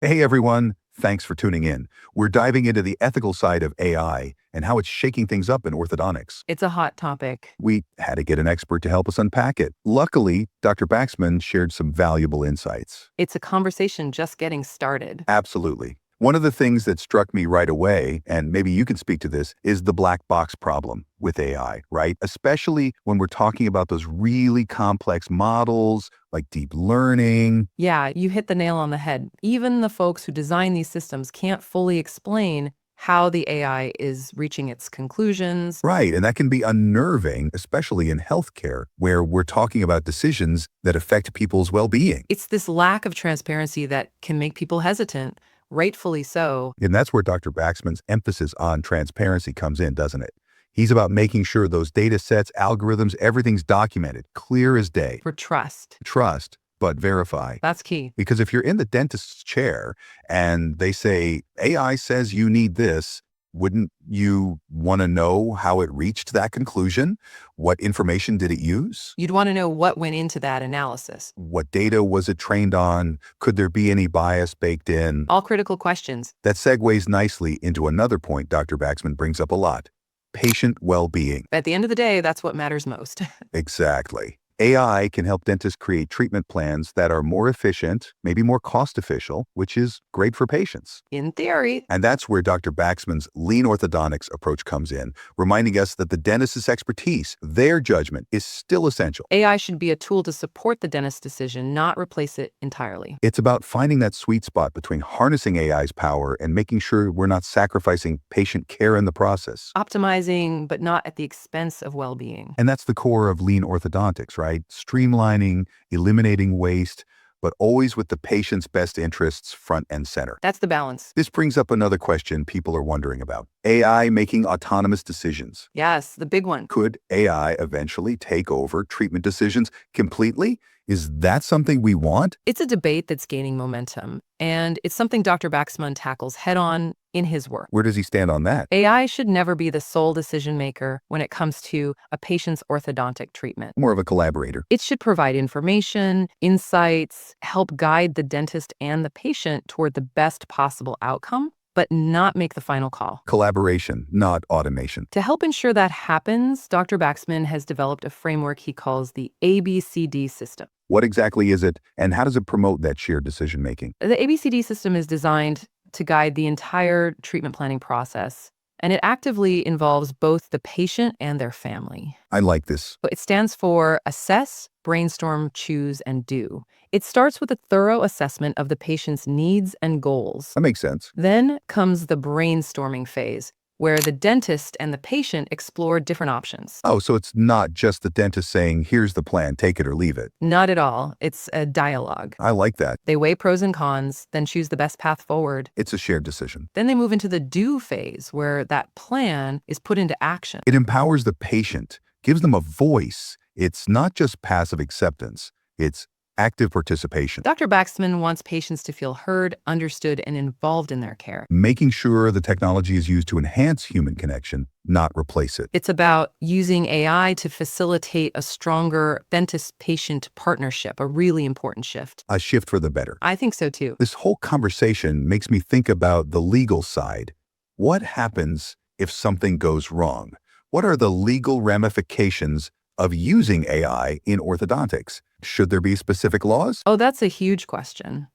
Hey everyone, thanks for tuning in. We're diving into the ethical side of AI and how it's shaking things up in orthodontics. It's a hot topic. We had to get an expert to help us unpack it. Luckily, Dr. Baxmann shared some valuable insights. It's a conversation just getting started. Absolutely. One of the things that struck me right away, and maybe you can speak to this, is the black box problem with AI, right? Especially when we're talking about those really complex models like deep learning. Yeah, you hit the nail on the head. Even the folks who design these systems can't fully explain how the AI is reaching its conclusions. Right, and that can be unnerving, especially in healthcare, where we're talking about decisions that affect people's well-being. It's this lack of transparency that can make people hesitant, rightfully so. And that's where Dr. Baxman's emphasis on transparency comes in, doesn't it? He's about making sure those data sets, algorithms, everything's documented, clear as day. For trust. Trust, but verify. That's key. Because if you're in the dentist's chair and they say, AI says you need this, wouldn't you want to know how it reached that conclusion? What information did it use? You'd want to know what went into that analysis. What data was it trained on? Could there be any bias baked in? All critical questions. That segues nicely into another point Dr. Baxmann brings up a lot: patient well-being. At the end of the day, that's what matters most. Exactly. AI can help dentists create treatment plans that are more efficient, maybe more cost-efficient, which is great for patients. In theory. And that's where Dr. Baxman's lean orthodontics approach comes in, reminding us that the dentist's expertise, their judgment, is still essential. AI should be a tool to support the dentist's decision, not replace it entirely. It's about finding that sweet spot between harnessing AI's power and making sure we're not sacrificing patient care in the process. Optimizing, but not at the expense of well-being. And that's the core of lean orthodontics, right? Streamlining, eliminating waste, but always with the patient's best interests front and center. That's the balance. This brings up another question people are wondering about: AI making autonomous decisions. Yes, the big one. Could AI eventually take over treatment decisions completely? Is that something we want? It's a debate that's gaining momentum, and it's something Dr. Baxmann tackles head-on in his work. Where does he stand on that? AI should never be the sole decision maker when it comes to a patient's orthodontic treatment. More of a collaborator. It should provide information, insights, help guide the dentist and the patient toward the best possible outcome, but not make the final call. Collaboration, not automation. To help ensure that happens, Dr. Baxmann has developed a framework he calls the ABCD system. What exactly is it, and how does it promote that shared decision-making? The ABCD system is designed to guide the entire treatment planning process, and it actively involves both the patient and their family. I like this. It stands for assess, brainstorm, choose, and do. It starts with a thorough assessment of the patient's needs and goals. That makes sense. Then comes the brainstorming phase, where the dentist and the patient explore different options. Oh, so it's not just the dentist saying, here's the plan, take it or leave it. Not at all. It's a dialogue. I like that. They weigh pros and cons, then choose the best path forward. It's a shared decision. Then they move into the do phase, where that plan is put into action. It empowers the patient, gives them a voice. It's not just passive acceptance, it's active participation. Dr. Baxmann wants patients to feel heard, understood, and involved in their care. Making sure the technology is used to enhance human connection, not replace it. It's about using AI to facilitate a stronger dentist-patient partnership, a really important shift. A shift for the better. I think so too. This whole conversation makes me think about the legal side. What happens if something goes wrong? What are the legal ramifications of using AI in orthodontics? Should there be specific laws? Oh, that's a huge question.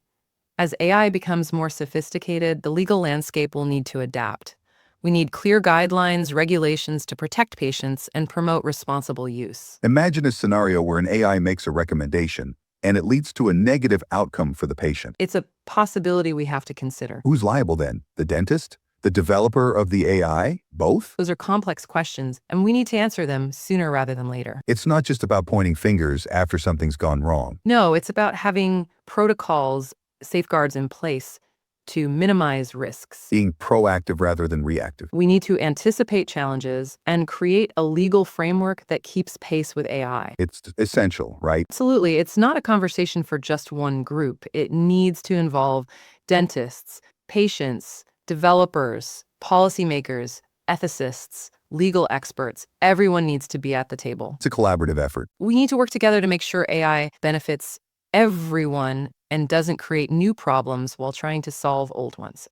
As AI becomes more sophisticated, the legal landscape will need to adapt. We need clear guidelines, regulations to protect patients and promote responsible use. Imagine a scenario where an AI makes a recommendation and it leads to a negative outcome for the patient. It's a possibility we have to consider. Who's liable then? The dentist? The developer of the AI? Both? Those are complex questions, and we need to answer them sooner rather than later. It's not just about pointing fingers after something's gone wrong. No, it's about having protocols, safeguards in place to minimize risks. Being proactive rather than reactive. We need to anticipate challenges and create a legal framework that keeps pace with AI. It's essential, right? Absolutely. It's not a conversation for just one group. It needs to involve dentists, patients, developers, policymakers, ethicists, legal experts. Everyone needs to be at the table. It's a collaborative effort. We need to work together to make sure AI benefits everyone and doesn't create new problems while trying to solve old ones.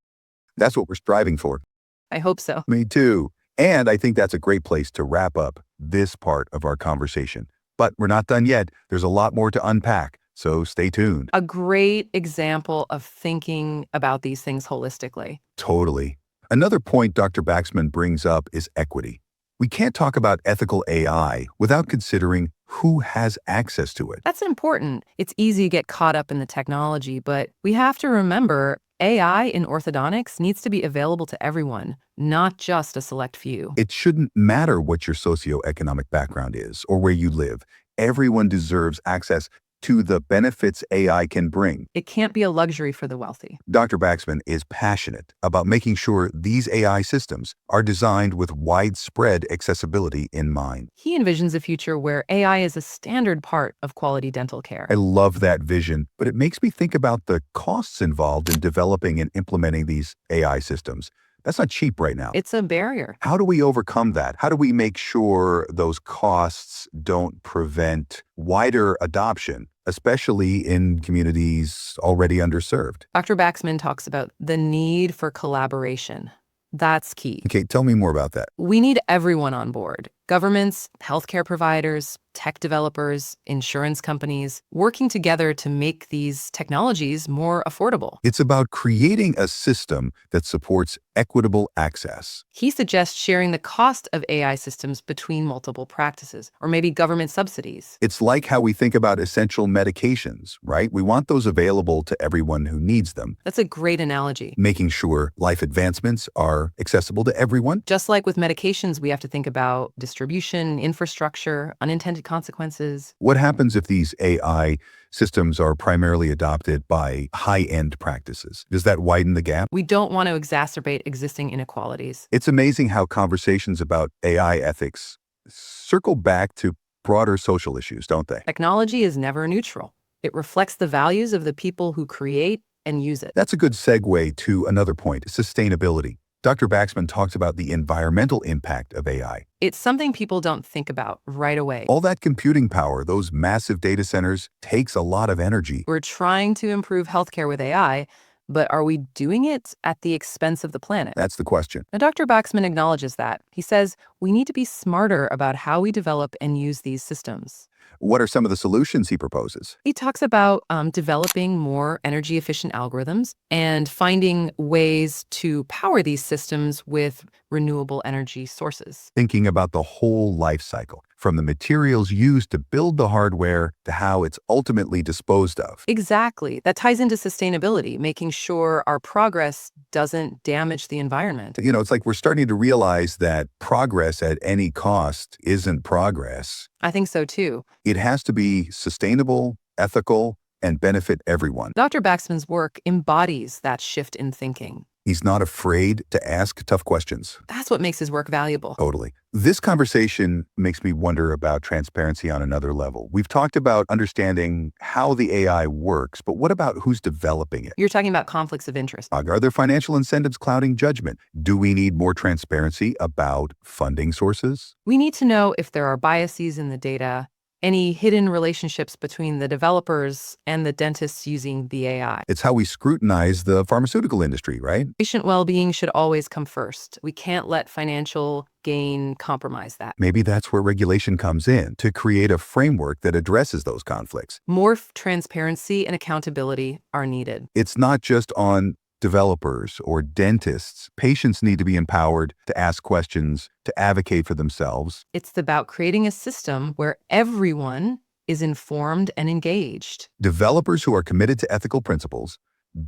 That's what we're striving for. I hope so. Me too. And I think that's a great place to wrap up this part of our conversation. But we're not done yet. There's a lot more to unpack, so stay tuned. A great example of thinking about these things holistically. Totally. Another point Dr. Baxmann brings up is equity. We can't talk about ethical AI without considering who has access to it. That's important. It's easy to get caught up in the technology, but we have to remember AI in orthodontics needs to be available to everyone, not just a select few. It shouldn't matter what your socioeconomic background is or where you live. Everyone deserves access to the benefits AI can bring. It can't be a luxury for the wealthy. Dr. Baxmann is passionate about making sure these AI systems are designed with widespread accessibility in mind. He envisions a future where AI is a standard part of quality dental care. I love that vision, but it makes me think about the costs involved in developing and implementing these AI systems. That's not cheap right now. It's a barrier. How do we overcome that? How do we make sure those costs don't prevent wider adoption, especially in communities already underserved? Dr. Baxmann talks about the need for collaboration. That's key. Okay, tell me more about that. We need everyone on board. Governments, healthcare providers, tech developers, insurance companies, working together to make these technologies more affordable. It's about creating a system that supports equitable access. He suggests sharing the cost of AI systems between multiple practices, or maybe government subsidies. It's like how we think about essential medications, right? We want those available to everyone who needs them. That's a great analogy. Making sure life advancements are accessible to everyone. Just like with medications, we have to think about distribution, infrastructure, unintended consequences. What happens if these AI systems are primarily adopted by high-end practices? Does that widen the gap? We don't want to exacerbate existing inequalities. It's amazing how conversations about AI ethics circle back to broader social issues, don't they? Technology is never neutral. It reflects the values of the people who create and use it. That's a good segue to another point, sustainability. Dr. Baxmann talks about the environmental impact of AI. It's something people don't think about right away. All that computing power, those massive data centers, takes a lot of energy. We're trying to improve healthcare with AI, but are we doing it at the expense of the planet? That's the question. Now, Dr. Baxmann acknowledges that. He says we need to be smarter about how we develop and use these systems. What are some of the solutions he proposes? He talks about developing more energy-efficient algorithms and finding ways to power these systems with renewable energy sources. Thinking about the whole life cycle, from the materials used to build the hardware to how it's ultimately disposed of. Exactly. That ties into sustainability, making sure our progress doesn't damage the environment. You know, it's like we're starting to realize that progress at any cost isn't progress. I think so too. It has to be sustainable, ethical, and benefit everyone. Dr. Baxmann's work embodies that shift in thinking. He's not afraid to ask tough questions. That's what makes his work valuable. Totally. This conversation makes me wonder about transparency on another level. We've talked about understanding how the AI works, but what about who's developing it? You're talking about conflicts of interest. Are there financial incentives clouding judgment? Do we need more transparency about funding sources? We need to know if there are biases in the data, any hidden relationships between the developers and the dentists using the AI. It's how we scrutinize the pharmaceutical industry, right? Patient well-being should always come first. We can't let financial gain compromise that. Maybe that's where regulation comes in, to create a framework that addresses those conflicts. More transparency and accountability are needed. It's not just on developers or dentists. Patients need to be empowered to ask questions, to advocate for themselves. It's about creating a system where everyone is informed and engaged. Developers who are committed to ethical principles,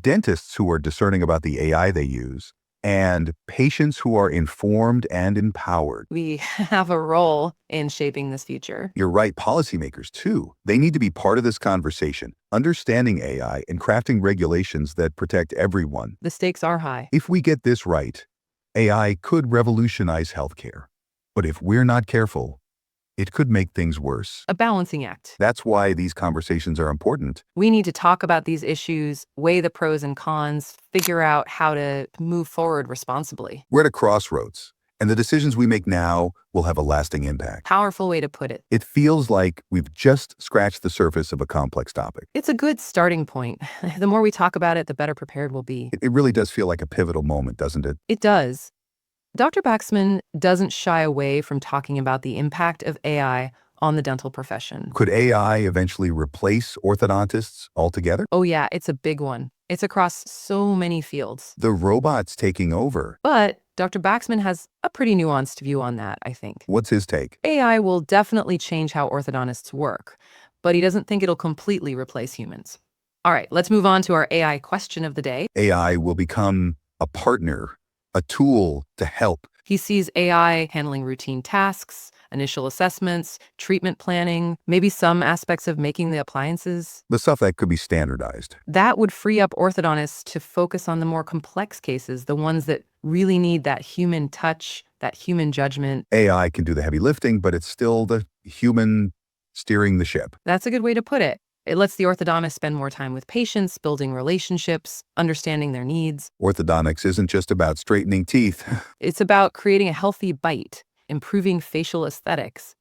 dentists who are discerning about the AI they use, and patients who are informed and empowered. We have a role in shaping this future. You're right, policymakers too. They need to be part of this conversation, understanding AI and crafting regulations that protect everyone. The stakes are high. If we get this right, AI could revolutionize healthcare. But if we're not careful, it could make things worse. A balancing act. That's why these conversations are important. We need to talk about these issues, weigh the pros and cons, figure out how to move forward responsibly. We're at a crossroads. And the decisions we make now will have a lasting impact. Powerful way to put it. It feels like we've just scratched the surface of a complex topic. It's a good starting point. The more we talk about it, the better prepared we'll be. It really does feel like a pivotal moment, doesn't it? It does. Dr. Baxmann doesn't shy away from talking about the impact of AI on the dental profession. Could AI eventually replace orthodontists altogether? Oh yeah, it's a big one. It's across so many fields. The robots taking over. But Dr. Baxmann has a pretty nuanced view on that, I think. What's his take? AI will definitely change how orthodontists work, but he doesn't think it'll completely replace humans. All right, let's move on to our AI question of the day. AI will become a partner, a tool to help. He sees AI handling routine tasks, initial assessments, treatment planning, maybe some aspects of making the appliances. The stuff that could be standardized. That would free up orthodontists to focus on the more complex cases, the ones that really need that human touch, that human judgment. AI can do the heavy lifting, but it's still the human steering the ship. That's a good way to put it. It lets the orthodontist spend more time with patients, building relationships, understanding their needs. Orthodontics isn't just about straightening teeth. It's about creating a healthy bite, improving facial aesthetics,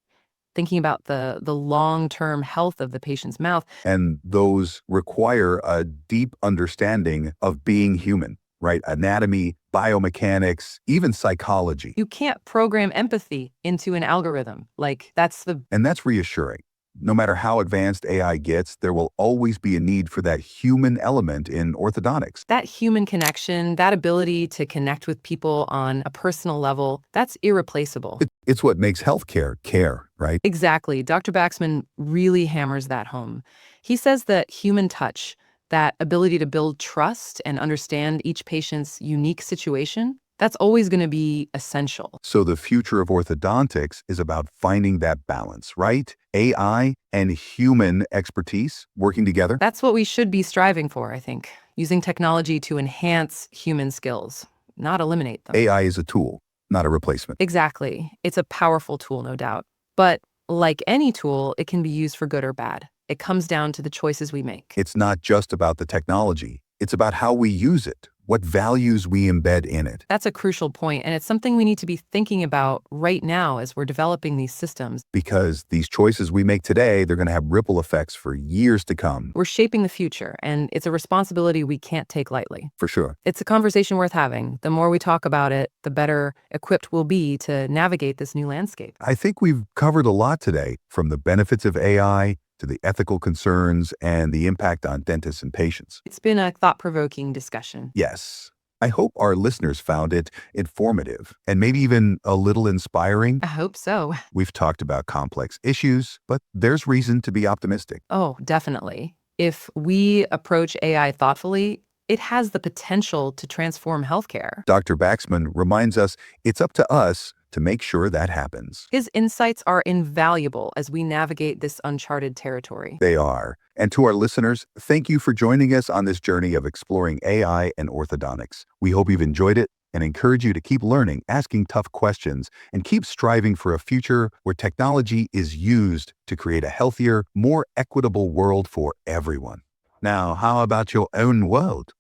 thinking about the long-term health of the patient's mouth. And those require a deep understanding of being human, right? Anatomy, biomechanics, even psychology. You can't program empathy into an algorithm. And that's reassuring. No matter how advanced AI gets, there will always be a need for that human element in orthodontics. That human connection, that ability to connect with people on a personal level, that's irreplaceable. It's what makes healthcare care, right? Exactly. Dr. Baxmann really hammers that home. He says that human touch, that ability to build trust and understand each patient's unique situation, that's always going to be essential. So the future of orthodontics is about finding that balance, right? AI and human expertise working together. That's what we should be striving for, I think. Using technology to enhance human skills, not eliminate them. AI is a tool, not a replacement. Exactly. It's a powerful tool, no doubt. But like any tool, it can be used for good or bad. It comes down to the choices we make. It's not just about the technology. It's about how we use it, what values we embed in it. That's a crucial point, and it's something we need to be thinking about right now as we're developing these systems. Because these choices we make today, they're going to have ripple effects for years to come. We're shaping the future, and it's a responsibility we can't take lightly. For sure. It's a conversation worth having. The more we talk about it, the better equipped we'll be to navigate this new landscape. I think we've covered a lot today, from the benefits of AI to the ethical concerns and the impact on dentists and patients. It's been a thought-provoking discussion. Yes. I hope our listeners found it informative and maybe even a little inspiring. I hope so. We've talked about complex issues, but there's reason to be optimistic. Oh, definitely. If we approach AI thoughtfully, it has the potential to transform healthcare. Dr. Baxmann reminds us it's up to us to make sure that happens. His insights are invaluable as we navigate this uncharted territory. They are. And to our listeners, thank you for joining us on this journey of exploring AI and orthodontics. We hope you've enjoyed it and encourage you to keep learning, asking tough questions, and keep striving for a future where technology is used to create a healthier, more equitable world for everyone. Now, how about your own world?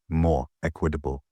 More equitable.